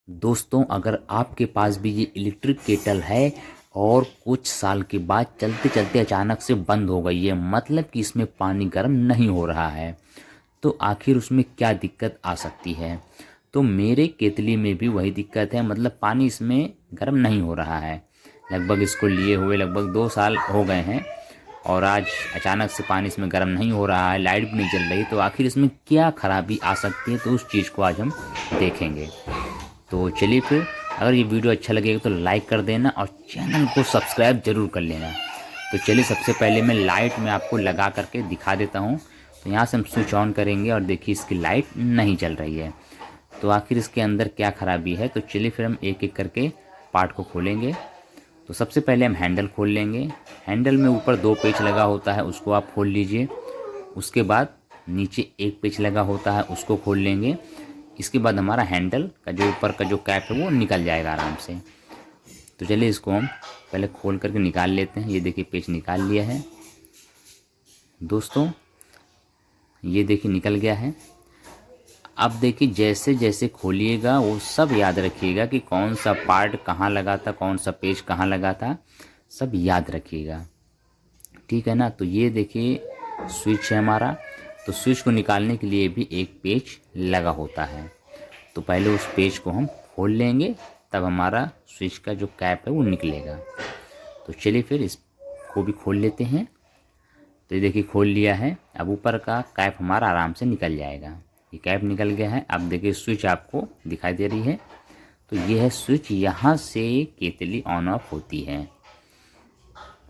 दोस्तों, अगर आपके पास भी ये इलेक्ट्रिक केटल है और कुछ साल के बाद चलते चलते अचानक से बंद हो गई है, मतलब कि इसमें पानी गर्म नहीं हो रहा है, तो आखिर उसमें क्या दिक्कत आ सकती है। तो मेरे केतली में भी वही दिक्कत है, मतलब पानी इसमें गर्म नहीं हो रहा है। लगभग इसको लिए हुए लगभग 2 साल हो गए हैं और आज अचानक से पानी इसमें गर्म नहीं हो रहा है, लाइट भी नहीं जल रही। तो आखिर इसमें क्या खराबी आ सकती है, तो उस चीज़ को आज हम देखेंगे। तो चलिए फिर, अगर ये वीडियो अच्छा लगेगा तो लाइक कर देना और चैनल को सब्सक्राइब ज़रूर कर लेना। तो चलिए, सबसे पहले मैं लाइट में आपको लगा करके दिखा देता हूँ। तो यहाँ से हम स्विच ऑन करेंगे और देखिए इसकी लाइट नहीं चल रही है। तो आखिर इसके अंदर क्या खराबी है, तो चलिए फिर हम एक एक करके पार्ट को खोलेंगे। तो सबसे पहले हम हैंडल खोल लेंगे। हैंडल में ऊपर 2 पेच लगा होता है, उसको आप खोल लीजिए। उसके बाद नीचे एक पेच लगा होता है, उसको खोल लेंगे। इसके बाद हमारा हैंडल का जो ऊपर का जो कैप है वो निकल जाएगा आराम से। तो चलिए इसको हम पहले खोल करके निकाल लेते हैं। ये देखिए पेच निकाल लिया है दोस्तों, ये देखिए निकल गया है। अब देखिए जैसे जैसे खोलिएगा वो सब याद रखिएगा कि कौन सा पार्ट कहाँ लगा था, कौन सा पेच कहाँ लगा था, सब याद रखिएगा, ठीक है ना। तो ये देखिए स्विच है हमारा। तो स्विच को निकालने के लिए भी एक पेच लगा होता है। तो पहले उस पेच को हम खोल लेंगे, तब हमारा स्विच का जो कैप है वो निकलेगा। तो चलिए फिर इसको भी खोल लेते हैं। तो ये देखिए खोल लिया है। अब ऊपर का कैप हमारा आराम से निकल जाएगा। ये कैप निकल गया है। अब देखिए स्विच आपको दिखाई दे रही है। तो ये है स्विच, यहाँ से केतली ऑन ऑफ होती है।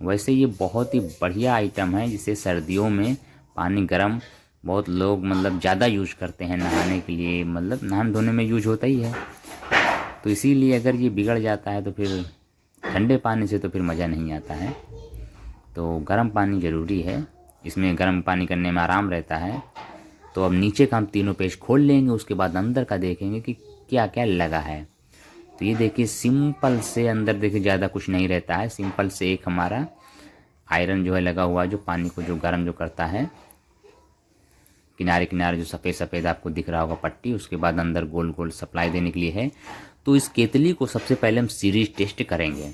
वैसे ये बहुत ही बढ़िया आइटम है, जिसे सर्दियों में पानी गर्म बहुत लोग मतलब ज़्यादा यूज करते हैं नहाने के लिए, मतलब नहाने धोने में यूज होता ही है। तो इसीलिए अगर ये बिगड़ जाता है तो फिर ठंडे पानी से तो फिर मज़ा नहीं आता है। तो गर्म पानी ज़रूरी है, इसमें गर्म पानी करने में आराम रहता है। तो अब नीचे का हम तीनों पेज खोल लेंगे, उसके बाद अंदर का देखेंगे कि क्या क्या लगा है। तो ये देखिए सिंपल से अंदर देखिए ज़्यादा कुछ नहीं रहता है। सिंपल से एक हमारा आयरन जो है लगा हुआ है, जो पानी को जो गर्म जो करता है। किनारे किनारे जो सफ़ेद सफ़ेद आपको दिख रहा होगा पट्टी, उसके बाद अंदर गोल गोल सप्लाई देने के लिए है। तो इस केतली को सबसे पहले हम सीरीज टेस्ट करेंगे।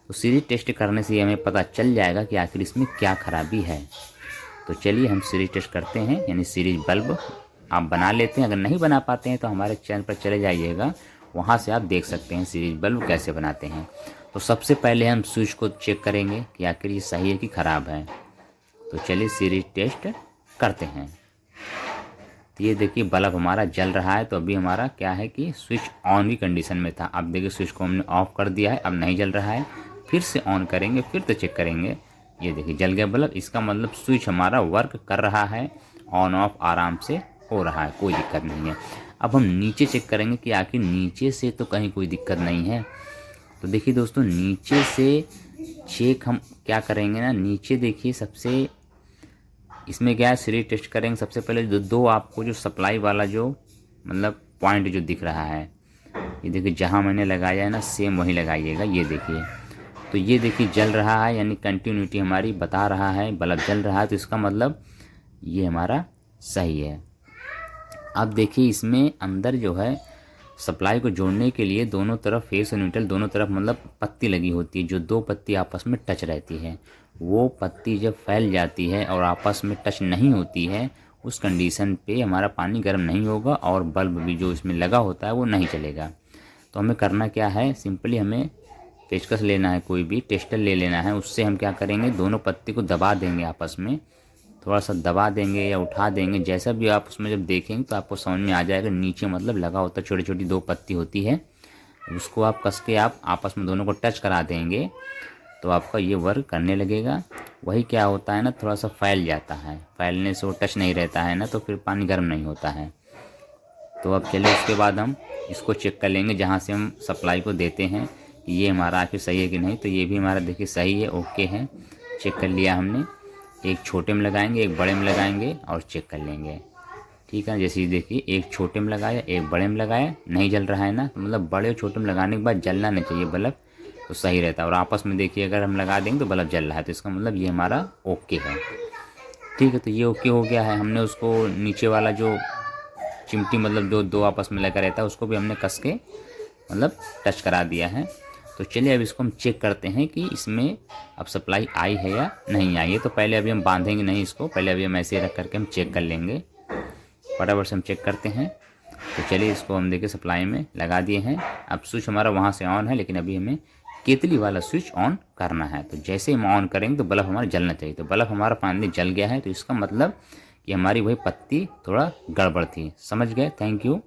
तो सीरीज टेस्ट करने से हमें पता चल जाएगा कि आखिर इसमें क्या खराबी है। तो चलिए हम सीरीज टेस्ट करते हैं, यानी सीरीज बल्ब आप बना लेते हैं। अगर नहीं बना पाते हैं तो हमारे चैनल पर चले जाइएगा, वहाँ से आप देख सकते हैं सीरीज बल्ब कैसे बनाते हैं। तो सबसे पहले हम स्विच को चेक करेंगे कि आखिर ये सही है कि ख़राब है। तो चलिए सीरीज टेस्ट करते हैं। तो ये देखिए बल्ब हमारा जल रहा है। तो अभी हमारा क्या है कि स्विच ऑन की कंडीशन में था। अब देखिए स्विच को हमने ऑफ कर दिया है, अब नहीं जल रहा है। फिर से ऑन करेंगे, फिर तो चेक करेंगे। ये देखिए जल गया बल्ब, इसका मतलब स्विच हमारा वर्क कर रहा है, ऑन ऑफ आराम से हो रहा है, कोई दिक्कत नहीं है। अब हम नीचे चेक करेंगे कि आखिर नीचे से तो कहीं कोई दिक्कत नहीं है। तो देखिए दोस्तों, नीचे से चेक हम क्या करेंगे ना, नीचे देखिए सबसे इसमें क्या है, सीरीज टेस्ट करेंगे। सबसे पहले दो आपको जो सप्लाई वाला जो मतलब पॉइंट जो दिख रहा है, ये देखिए जहाँ मैंने लगाया है ना सेम वहीं लगाइएगा। ये देखिए, तो ये देखिए जल रहा है, यानी कंटिन्यूटी हमारी बता रहा है, बल्ब जल रहा है। तो इसका मतलब ये हमारा सही है। अब देखिए इसमें अंदर जो है सप्लाई को जोड़ने के लिए दोनों तरफ फेस और न्यूट्रल दोनों तरफ मतलब पत्ती लगी होती है, जो 2 पत्ती आपस में टच रहती है। वो पत्ती जब फैल जाती है और आपस में टच नहीं होती है, उस कंडीशन पे हमारा पानी गर्म नहीं होगा और बल्ब भी जो इसमें लगा होता है वो नहीं चलेगा। तो हमें करना क्या है, सिंपली हमें पेचकस लेना है, कोई भी टेस्टर ले लेना है। उससे हम क्या करेंगे, दोनों पत्ती को दबा देंगे, आपस में थोड़ा सा दबा देंगे या उठा देंगे, जैसा भी आप उसमें जब देखेंगे तो आपको समझ में आ जाएगा। नीचे मतलब लगा होता है, छोटी छोटी 2 पत्ती होती है, उसको आप कस के आप आपस में दोनों को टच करा देंगे तो आपका ये वर्क करने लगेगा। वही क्या होता है ना, थोड़ा सा फैल जाता है, फैलने से वो टच नहीं रहता है ना, तो फिर पानी गर्म नहीं होता है। तो अब चलिए उसके बाद हम इसको चेक कर लेंगे जहाँ से हम सप्लाई को देते हैं कि ये हमारा आखिर सही है कि नहीं। तो ये भी हमारा देखिए सही है, ओके है, चेक कर लिया हमने। एक छोटे में लगाएंगे, एक बड़े में लगाएंगे और चेक कर लेंगे, ठीक है। जैसे देखिए एक छोटे में लगाया, एक बड़े में लगाया, नहीं जल रहा है ना, तो मतलब बड़े और छोटे में लगाने के बाद जलना नहीं चाहिए बल्ब, तो सही रहता है। और आपस में देखिए अगर हम लगा देंगे तो बल्ब जल रहा है, तो इसका मतलब ये हमारा ओके है, ठीक है। तो ये ओके हो गया है। हमने उसको नीचे वाला जो चिमटी मतलब जो 2 आपस में लगा रहता है उसको भी हमने कस के मतलब टच करा दिया है। तो चलिए अब इसको हम चेक करते हैं कि इसमें अब सप्लाई आई है या नहीं आई है। तो पहले अभी हम बांधेंगे नहीं इसको, पहले अभी हम ऐसे ही रख करके हम चेक कर लेंगे। फटाफट से हम चेक करते हैं। तो चलिए इसको हम देखिए सप्लाई में लगा दिए हैं। अब स्विच हमारा वहाँ से ऑन है, लेकिन अभी हमें केतली वाला स्विच ऑन करना है। तो जैसे हम ऑन करेंगे तो बल्ब हमारा जलना चाहिए। तो बल्ब हमारा फाइनली जल गया है, तो इसका मतलब कि हमारी वही पत्ती थोड़ा गड़बड़ थी। समझ गए? Thank you.